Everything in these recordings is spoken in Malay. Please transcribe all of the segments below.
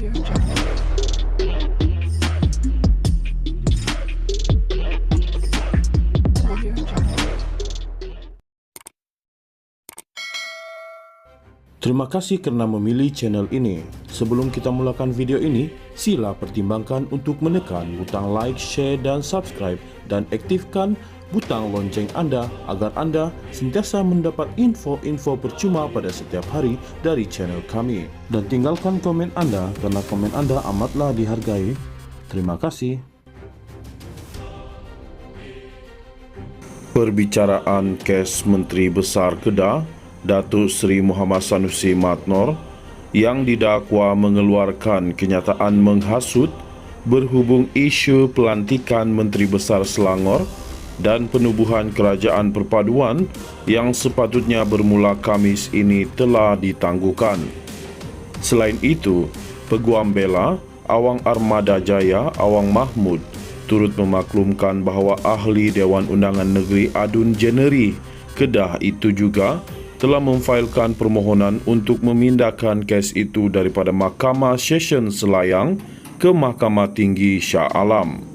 Terima kasih kerana memilih channel ini. Sebelum kita mulakan video ini, sila pertimbangkan untuk menekan butang like, share dan subscribe dan aktifkan butang lonceng anda agar anda sentiasa mendapat info-info percuma pada setiap hari dari channel kami. Dan tinggalkan komen anda kerana komen anda amatlah dihargai. Terima kasih. Perbicaraan kes Menteri Besar Kedah Datuk Seri Muhammad Sanusi Matnor yang didakwa mengeluarkan kenyataan menghasut berhubung isu pelantikan Menteri Besar Selangor dan penubuhan Kerajaan Perpaduan yang sepatutnya bermula Khamis ini telah ditangguhkan. Selain itu, Peguam Bela Awang Armada Jaya Awang Mahmud turut memaklumkan bahawa Ahli Dewan Undangan Negeri Adun Jeneri Kedah itu juga telah memfailkan permohonan untuk memindahkan kes itu daripada Mahkamah Session Selayang ke Mahkamah Tinggi Shah Alam.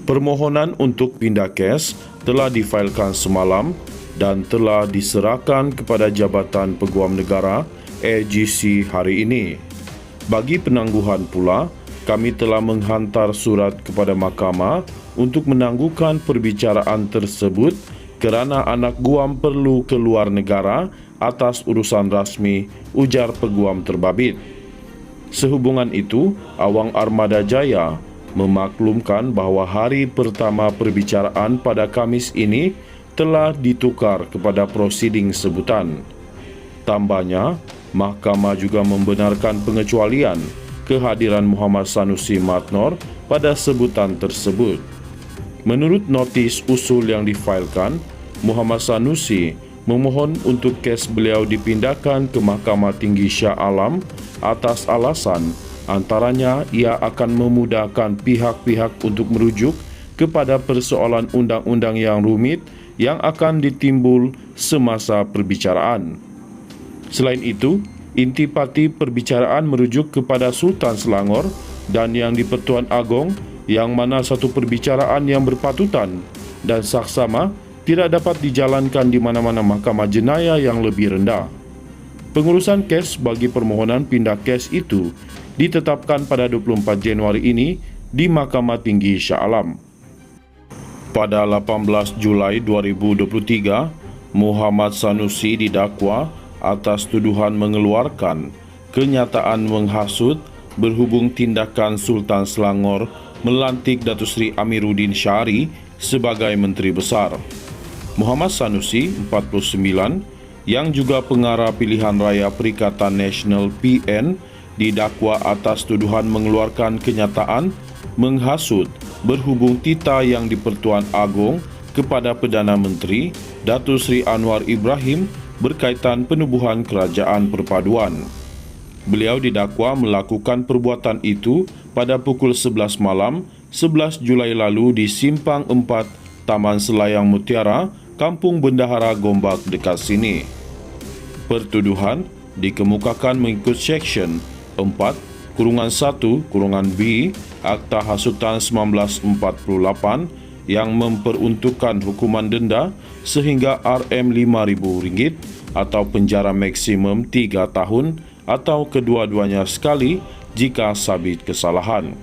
Permohonan untuk pindah kes telah difailkan semalam dan telah diserahkan kepada Jabatan Peguam Negara AGC hari ini. Bagi penangguhan pula, kami telah menghantar surat kepada Mahkamah untuk menangguhkan perbicaraan tersebut kerana anak guam perlu keluar negara atas urusan rasmi, ujar Peguam terbabit. Sehubungan itu, Awang Armada Jaya memaklumkan bahawa hari pertama perbicaraan pada Khamis ini telah ditukar kepada prosiding sebutan. Tambahnya, Mahkamah juga membenarkan pengecualian kehadiran Muhammad Sanusi Matnor pada sebutan tersebut. Menurut notis usul yang difailkan, Muhammad Sanusi memohon untuk kes beliau dipindahkan ke Mahkamah Tinggi Shah Alam atas alasan antaranya ia akan memudahkan pihak-pihak untuk merujuk kepada persoalan undang-undang yang rumit yang akan ditimbul semasa perbicaraan. Selain itu, intipati perbicaraan merujuk kepada Sultan Selangor dan yang di-Pertuan Agong yang mana satu perbicaraan yang berpatutan dan saksama tidak dapat dijalankan di mana-mana mahkamah jenayah yang lebih rendah. Pengurusan kes bagi permohonan pindah kes itu ditetapkan pada 24 Januari ini di Mahkamah Tinggi Shah Alam. Pada 18 Julai 2023, Muhammad Sanusi didakwa atas tuduhan mengeluarkan kenyataan menghasut berhubung tindakan Sultan Selangor melantik Datuk Seri Amiruddin Syari sebagai Menteri Besar. Muhammad Sanusi, 49, yang juga pengarah pilihan raya Perikatan Nasional PN, didakwa atas tuduhan mengeluarkan kenyataan menghasut berhubung tita yang di-Pertuan Agong kepada Perdana Menteri Datuk Seri Anwar Ibrahim berkaitan penubuhan Kerajaan Perpaduan. Beliau didakwa melakukan perbuatan itu pada pukul 11 malam 11 Julai lalu di Simpang 4 Taman Selayang Mutiara, Kampung Bendahara Gombak dekat sini. Pertuduhan dikemukakan mengikut Seksyen 4-1-B Akta Hasutan 1948 yang memperuntukkan hukuman denda sehingga Rm5,000 atau penjara maksimum 3 tahun atau kedua-duanya sekali jika sabit kesalahan.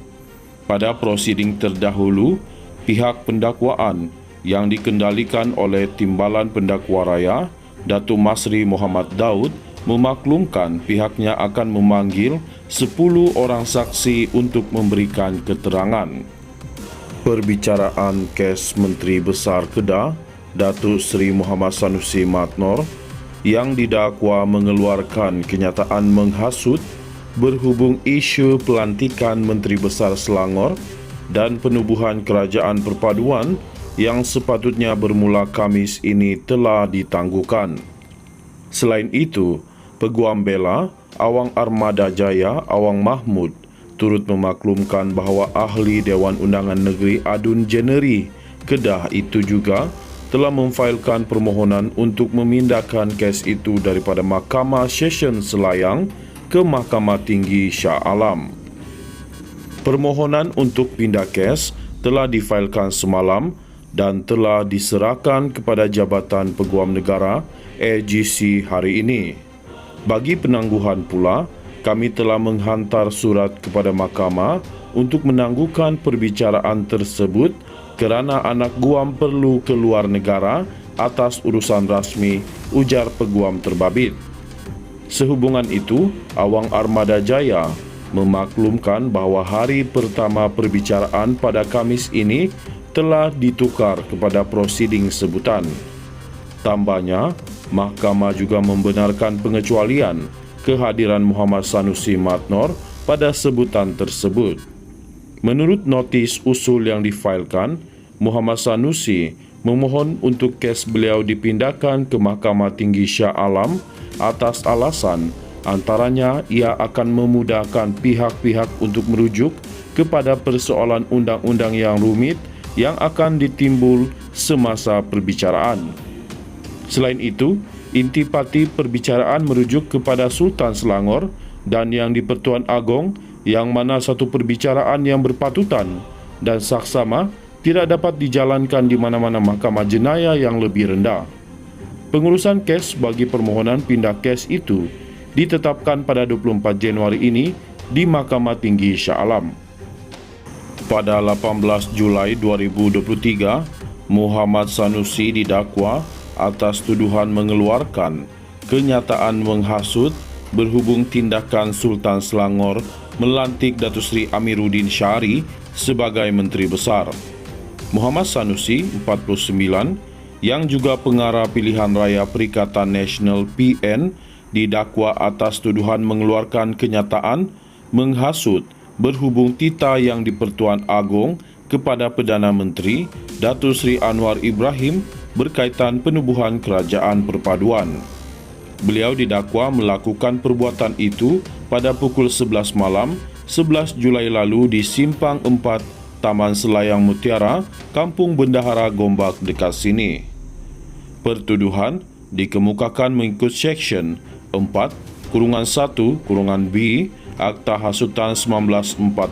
Pada prosiding terdahulu, pihak pendakwaan yang dikendalikan oleh Timbalan Pendakwa Raya, Datuk Masri Muhammad Daud, memaklumkan pihaknya akan memanggil 10 orang saksi untuk memberikan keterangan. Perbicaraan kes Menteri Besar Kedah, Datuk Seri Muhammad Sanusi Matnor, yang didakwa mengeluarkan kenyataan menghasut berhubung isu pelantikan Menteri Besar Selangor dan penubuhan Kerajaan Perpaduan yang sepatutnya bermula Khamis ini telah ditangguhkan. Selain itu, Peguam Bela Awang Armada Jaya Awang Mahmud turut memaklumkan bahawa Ahli Dewan Undangan Negeri Adun Jeneri Kedah itu juga telah memfailkan permohonan untuk memindahkan kes itu daripada Mahkamah Session Selayang ke Mahkamah Tinggi Shah Alam. Permohonan untuk pindah kes telah difailkan semalam dan telah diserahkan kepada Jabatan Peguam Negara AGC hari ini. Bagi penangguhan pula, kami telah menghantar surat kepada mahkamah untuk menangguhkan perbicaraan tersebut kerana anak guam perlu keluar negara atas urusan rasmi, ujar Peguam terbabit. Sehubungan itu, Awang Armada Jaya memaklumkan bahawa hari pertama perbicaraan pada Khamis ini telah ditukar kepada prosiding sebutan. Tambahnya, mahkamah juga membenarkan pengecualian kehadiran Muhammad Sanusi Matnor pada sebutan tersebut. Menurut notis usul yang difailkan, Muhammad Sanusi memohon untuk kes beliau dipindahkan ke Mahkamah Tinggi Shah Alam atas alasan antaranya ia akan memudahkan pihak-pihak untuk merujuk kepada persoalan undang-undang yang rumit yang akan ditimbul semasa perbicaraan. Selain itu, intipati perbicaraan merujuk kepada Sultan Selangor dan yang di-Pertuan Agong, yang mana satu perbicaraan yang berpatutan dan saksama tidak dapat dijalankan di mana-mana mahkamah jenayah yang lebih rendah. Pengurusan kes bagi permohonan pindah kes itu ditetapkan pada 24 Januari ini di Mahkamah Tinggi Shah Alam. Pada 18 Julai 2023, Muhammad Sanusi didakwa atas tuduhan mengeluarkan kenyataan menghasut berhubung tindakan Sultan Selangor melantik Datuk Seri Amiruddin Syari sebagai Menteri Besar. Muhammad Sanusi, 49, yang juga pengarah pilihan raya Perikatan Nasional PN, didakwa atas tuduhan mengeluarkan kenyataan menghasut berhubung tita yang di-Pertuan Agong kepada Perdana Menteri Datuk Seri Anwar Ibrahim berkaitan penubuhan kerajaan perpaduan. Beliau didakwa melakukan perbuatan itu pada pukul 11 malam 11 Julai lalu di Simpang 4 Taman Selayang Mutiara, Kampung Bendahara Gombak dekat sini. Pertuduhan dikemukakan mengikut Seksyen 4-1-B Akta Hasutan 1948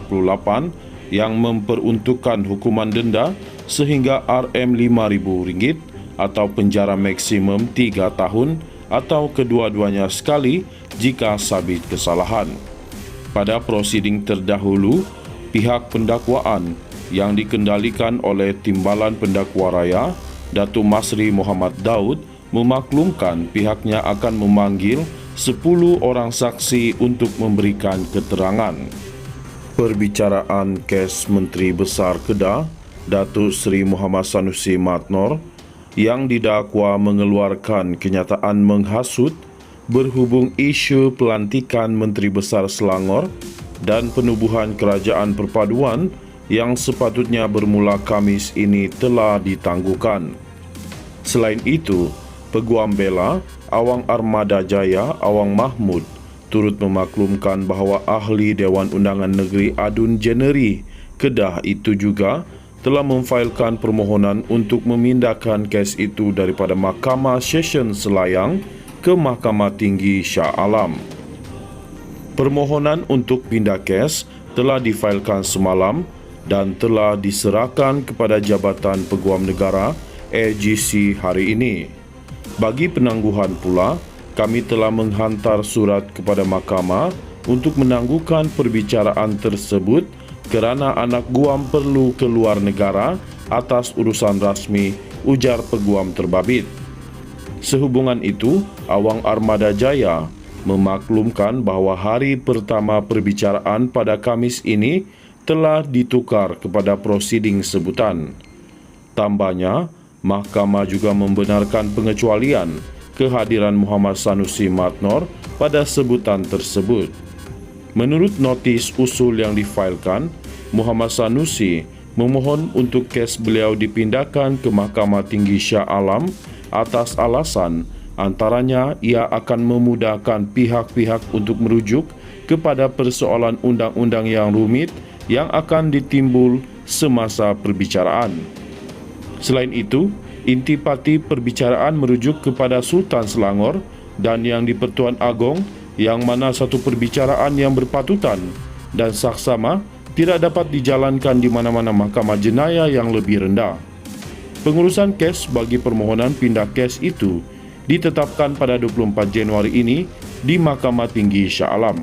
yang memperuntukkan hukuman denda sehingga RM5,000 atau penjara maksimum 3 tahun atau kedua-duanya sekali jika sabit kesalahan. Pada prosiding terdahulu, pihak pendakwaan yang dikendalikan oleh Timbalan Pendakwa Raya Datuk Masri Muhammad Daud memaklumkan pihaknya akan memanggil 10 orang saksi untuk memberikan keterangan. Perbicaraan kes Menteri Besar Kedah Datuk Seri Muhammad Sanusi Matnor yang didakwa mengeluarkan kenyataan menghasut berhubung isu pelantikan Menteri Besar Selangor dan penubuhan kerajaan perpaduan yang sepatutnya bermula Khamis ini telah ditangguhkan. Selain itu, Peguam Bela Awang Armada Jaya Awang Mahmud turut memaklumkan bahawa Ahli Dewan Undangan Negeri Adun Jeneri Kedah itu juga telah memfailkan permohonan untuk memindahkan kes itu daripada Mahkamah Session Selayang ke Mahkamah Tinggi Shah Alam. Permohonan untuk pindah kes telah difailkan semalam dan telah diserahkan kepada Jabatan Peguam Negara AGC hari ini. Bagi penangguhan pula, kami telah menghantar surat kepada mahkamah untuk menangguhkan perbicaraan tersebut kerana anak guam perlu keluar negara atas urusan rasmi, ujar Peguam terbabit. Sehubungan itu, Awang Armada Jaya memaklumkan bahawa hari pertama perbicaraan pada Khamis ini telah ditukar kepada prosiding sebutan. Tambahnya, mahkamah juga membenarkan pengecualian kehadiran Muhammad Sanusi Matnor pada sebutan tersebut. Menurut notis usul yang difailkan, Muhammad Sanusi memohon untuk kes beliau dipindahkan ke Mahkamah Tinggi Shah Alam atas alasan antaranya ia akan memudahkan pihak-pihak untuk merujuk kepada persoalan undang-undang yang rumit yang akan ditimbul semasa perbicaraan. Selain itu, intipati perbicaraan merujuk kepada Sultan Selangor dan yang di-Pertuan Agong yang mana satu perbicaraan yang berpatutan dan saksama tidak dapat dijalankan di mana-mana mahkamah jenayah yang lebih rendah. Pengurusan kes bagi permohonan pindah kes itu ditetapkan pada 24 Januari ini di Mahkamah Tinggi Shah Alam.